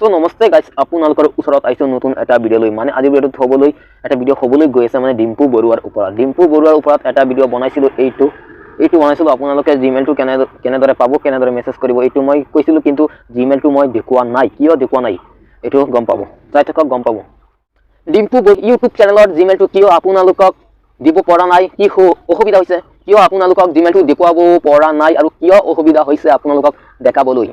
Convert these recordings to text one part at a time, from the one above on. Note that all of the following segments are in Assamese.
সো নমস্তে গাইস, আপোনালোকৰ ওচৰত আইছো নতুন এটা ভিডিও লৈ। মানে আজি ভিডিওটো হ'বলৈ এটা ভিডিও হ'বলৈ গৈ আছে মানে ডিম্পু বৰুৱাৰ ওপৰত। ডিম্পু বৰুৱাৰ ওপৰত এটা ভিডিও বনাইছিলো। এইটো বনাইছিলো আপোনালোকে জিমেইলটো কেনেদৰে পাব, কেনেদৰে মেছেজ কৰিব, এইটো মই কৈছিলো, কিন্তু জিমেইলটো মই দেখুৱা নাই। কিয় দেখুৱা নাই এইটো গম পাব, চাই থাকক গম পাব। ডিম্পু ইউটিউব চেনেলৰ জিমেইলটো কিয় আপোনালোকক দিব পৰা নাই, কি অসুবিধা হৈছে, কিয় আপোনালোকক জিমেইলটো দেখুৱাব পৰা নাই আৰু কিয় অসুবিধা হৈছে আপোনালোকক দেখাবলৈ।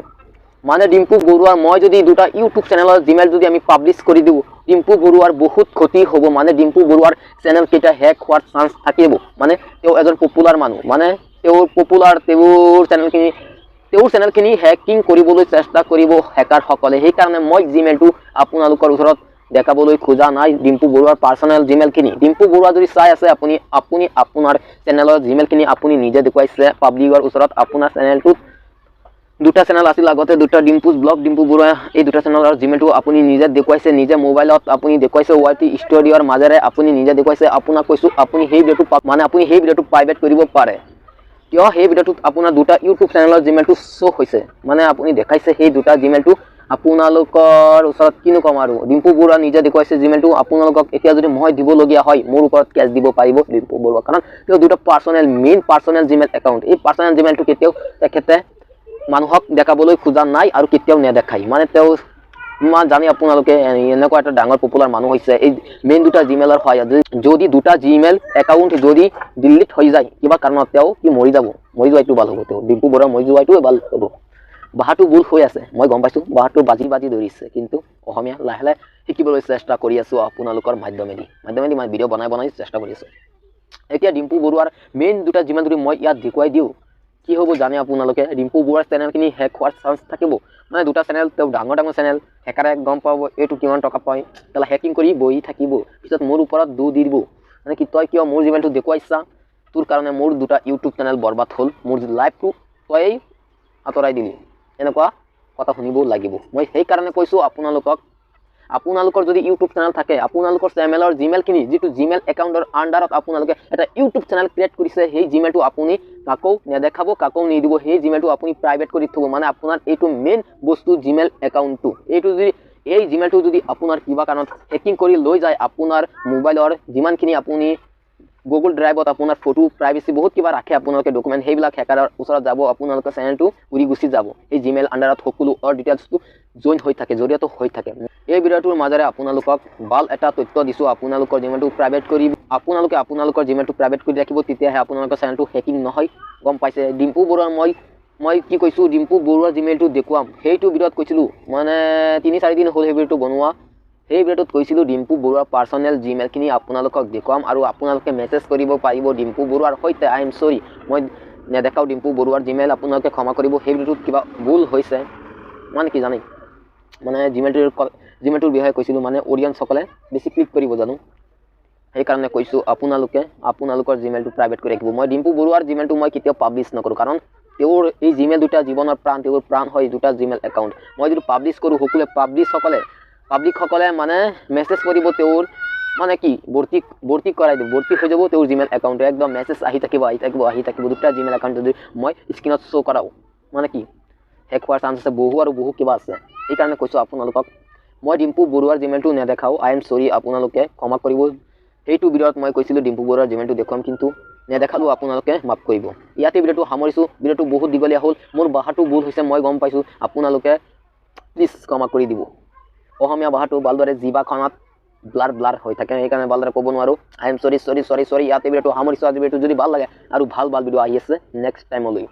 মানে ডিম্পু বৰুৱাৰ মই যদি দুটা ইউটিউব চেনেলৰ জিমেইল যদি আমি পাব্লিছ কৰি দিওঁ, ডিম্পু বৰুৱাৰ বহুত ক্ষতি হ'ব। মানে ডিম্পু বৰুৱাৰ চেনেল কেইটা হেক হোৱাৰ চান্স থাকিব। মানে তেওঁ এজন পপুলাৰ মানুহ, মানে তেওঁৰ পপুলাৰ, তেওঁৰ চেনেলখিনি হেকিং কৰিবলৈ চেষ্টা কৰিব হেকাৰসকলে। সেইকাৰণে মই জিমেইলটো আপোনালোকৰ ওচৰত দেখাবলৈ খোজা নাই, ডিম্পু বৰুৱাৰ পাৰ্চনেল জিমেইলখিনি। ডিম্পু বৰুৱা যদি চাই আছে আপুনি আপোনাৰ চেনেলৰ জিমেইলখিনি আপুনি নিজে দেখুৱাইছে পাব্লিকৰ ওচৰত। আপোনাৰ চেনেলটোত দুটা চেনেল আছিল আগতে, দুটা ডিম্পুজ ব্লগ, ডিম্পু বৰুৱা, এই দুটা চেনেলৰ জিমেইলটো আপুনি নিজে দেখুৱাইছে, নিজে মোবাইলত আপুনি দেখুৱাইছে, ৱাইটি ষ্টুডিঅ'ৰ মাজেৰে আপুনি নিজে দেখুৱাইছে। আপোনাক কৈছোঁ আপুনি সেই ভিডিঅ'টো প্ৰাইভেট কৰিব পাৰে। কিয় সেই ভিডিঅ'টোত আপোনাৰ দুটা ইউটিউব চেনেলৰ জিমেইলটো শ্ব' হৈছে, মানে আপুনি দেখাইছে সেই দুটা জিমেইলটো। আপোনালোকৰ ওচৰত কিনো ক'ম আৰু, ডিম্পু বৰুৱা নিজে দেখুৱাইছে জিমেইলটো। আপোনালোকক এতিয়া যদি মই দিবলগীয়া হয়, মোৰ ওপৰত কেছ দিব পাৰিব ডিম্পু বৰুৱা, কাৰণ তেওঁ দুটা মেইন পাৰ্চনেল জিমেইল একাউণ্ট। এই পাৰ্চনেল জিমেইলটো কেতিয়াও তেখেতে মানুহক দেখাবলৈ খোজা নাই আৰু কেতিয়াও নেদেখায়। মানে তেওঁ জানি আপোনালোকে এনেকুৱা এটা ডাঙৰ পপুলাৰ মানুহ হৈছে এই মেইন দুটা জিমেইলৰ সহায়ত। যদি দুটা জিমেইল একাউণ্ট যদি ডিলিট হৈ যায় কিবা কাৰণত, তেওঁ কি মৰি যোৱাটো ভাল হ'ব। তেওঁ ডিম্পু বৰুৱা মৰি যোৱাটোৱে ভাল হ'ব। ভাষাটো ভুল হৈ আছে, মই গম পাইছোঁ, ভাষাটো বাজি ধৰিছে, কিন্তু অসমীয়া লাহে লাহে শিকিবলৈ চেষ্টা কৰি আছোঁ আপোনালোকৰ মাধ্যমেদি মই ভিডিঅ' বনাই চেষ্টা কৰি আছোঁ। এতিয়া ডিম্পু বৰুৱাৰ মেইন দুটা জিমেইল যদি মই ইয়াত দেখুৱাই দিওঁ, কি হ'ব জানে আপোনালোকে, ডিম্পু বৰুৱাৰ চেনেলখিনি হেক হোৱাৰ চান্স থাকিব। মানে দুটা চেনেল, তেওঁ ডাঙৰ চেনেল, হেকাৰে গম পাব এইটো কিমান টকা পায়, তেতিয়াহ'লে হেকিং কৰি বহি থাকিব, পিছত মোৰ ওপৰত দিব। মানে কি, তই কিয় মোৰ জিমেইলটো দেখুৱাইছা, তোৰ কাৰণে মোৰ দুটা ইউটিউব চেনেল বৰবাদ হ'ল, মোৰ লাইভটো তই আঁতৰাই দিলি, এনেকুৱা কথা শুনিব লাগিব। মই সেইকাৰণে কৈছোঁ আপোনালোকৰ যদি ইউটিউব চেনেল থাকে, আপোনালোকৰ চেনেলৰ জিমেইলখিনি, যিটো জিমেইল একাউণ্টৰ আণ্ডাৰত আপোনালোকে এটা ইউটিউব চেনেল ক্ৰিয়েট কৰিছে, সেই জিমেইলটো আপুনি কাকো নেদেখাব, কাকো নিদিব। সেই জিমেইলটো আপুনি প্ৰাইভেট কৰি থ'ব। মানে আপোনাৰ এইটো মেইন বস্তু জিমেইল একাউণ্টটো। এই জিমেইলটো যদি আপোনাৰ কিবা কাৰণত হেকিং কৰি লৈ যায়, আপোনাৰ মোবাইলৰ যিমানখিনি আপুনি গুগল ড্ৰাইভত আপোনাৰ ফটো, প্ৰাইভেচি বহুত কিবা ৰাখে আপোনালোকে ডকুমেণ্ট, সেইবিলাক হেকাৰৰ ওচৰত যাব, আপোনালোকৰ চেনেলটো উৰি গুচি যাব। এই জিমেইল আণ্ডাৰত সকলো ডিটেইলছটো জড়িত হৈ থাকে। এই ভিডিঅ'টোৰ মাজেৰে আপোনালোকক ভাল এটা তথ্য দিছোঁ। আপোনালোকৰ জিমেইলটো প্ৰাইভেট কৰি ৰাখিব, তেতিয়াহে আপোনালোকৰ চেনেলটো হেকিং নহয়। গম পাইছে? ডিম্পু বৰুৱাৰ মই কি কৈছোঁ, ডিম্পু বৰুৱাৰ জিমেইলটো দেখুৱাম, সেইটো ভিডিঅ'ত কৈছিলোঁ, মানে 3-4 দিন হ'ল সেই ভিডিঅ'টো বনোৱা। সেই ভিডিঅ'টোত কৈছিলোঁ ডিম্পু বৰুৱাৰ পাৰ্চনেল জিমেইলখিনি আপোনালোকক দেখুৱাম আৰু আপোনালোকে মেছেজ কৰিব পাৰিব ডিম্পু বৰুৱাৰ সৈতে। আই এম চৰি, মই নেদেখাওঁ ডিম্পু বৰুৱাৰ জিমেইল, আপোনালোকে ক্ষমা কৰিব। সেই ভিডিঅ'টোত কিবা ভুল হৈছে, মানে কি জানে, মানে জিমেইলটোৰ বিষয়ে কৈছিলোঁ, মানে অডিয়েঞ্চসকলে বেছি ক্লিক কৰিব জানো, সেইকাৰণে কৈছোঁ আপোনালোকৰ জিমেইলটো প্ৰাইভেট কৰি ৰাখিব। মই ডিম্পু বৰুৱাৰ জিমেইলটো মই কেতিয়াও পাব্লিছ নকৰোঁ, কাৰণ তেওঁৰ এই জিমেইল দুটা জীৱনৰ প্ৰাণ, তেওঁৰ প্ৰাণ হয় দুটা জিমেইল একাউণ্ট। মই যদি পাব্লিছ কৰোঁ, সকলোৱে পাব্লিকসকলে মানে মেছেজ কৰিব, তেওঁৰ মানে কি ভৰ্তি কৰাই দিব, ভৰ্তি হৈ যাব তেওঁৰ জিমেইল একাউণ্টে, একদম মেছেজ আহি থাকিব দুটা জিমেইল একাউণ্ট যদি মই স্ক্ৰীণত শ্ব' কৰাওঁ। মানে কি হেক হোৱাৰ চান্স আছে, বহু কিবা আছে। সেইকাৰণে কৈছোঁ আপোনালোকক, মই ডিম্পু বৰুৱাৰ জিমেইলটো নেদেখাওঁ। আই এম চৰি, আপোনালোকে ক্ষমা কৰিব। সেইটো ভিডিঅ'ত মই কৈছিলোঁ ডিম্পু বৰুৱাৰ জিমেইলটো দেখুৱাম, কিন্তু নেদেখালোঁ, আপোনালোকে মাফ কৰিব। ইয়াতে ভিডিঅ'টো সামৰিছোঁ। ভিডিঅ'টো বহুত দীঘলীয়া হ'ল, মোৰ ভাষাটো ভুল হৈছে, মই গম পাইছোঁ, আপোনালোকে প্লিজ ক্ষমা কৰি দিব। অসমীয়া ভাষাটো ভালদৰে জিভাখনত ব্লাৰ হৈ থাকে, সেইকাৰণে ভালদৰে ক'ব নোৱাৰোঁ। আই এম চৰি। ইয়াতে ভিডিঅ'টো সামৰিছোঁ। আজি ভিডিঅ'টো যদি ভাল লাগে আৰু ভাল ভিডিঅ' আহি আছে নেক্সট টাইমলৈ।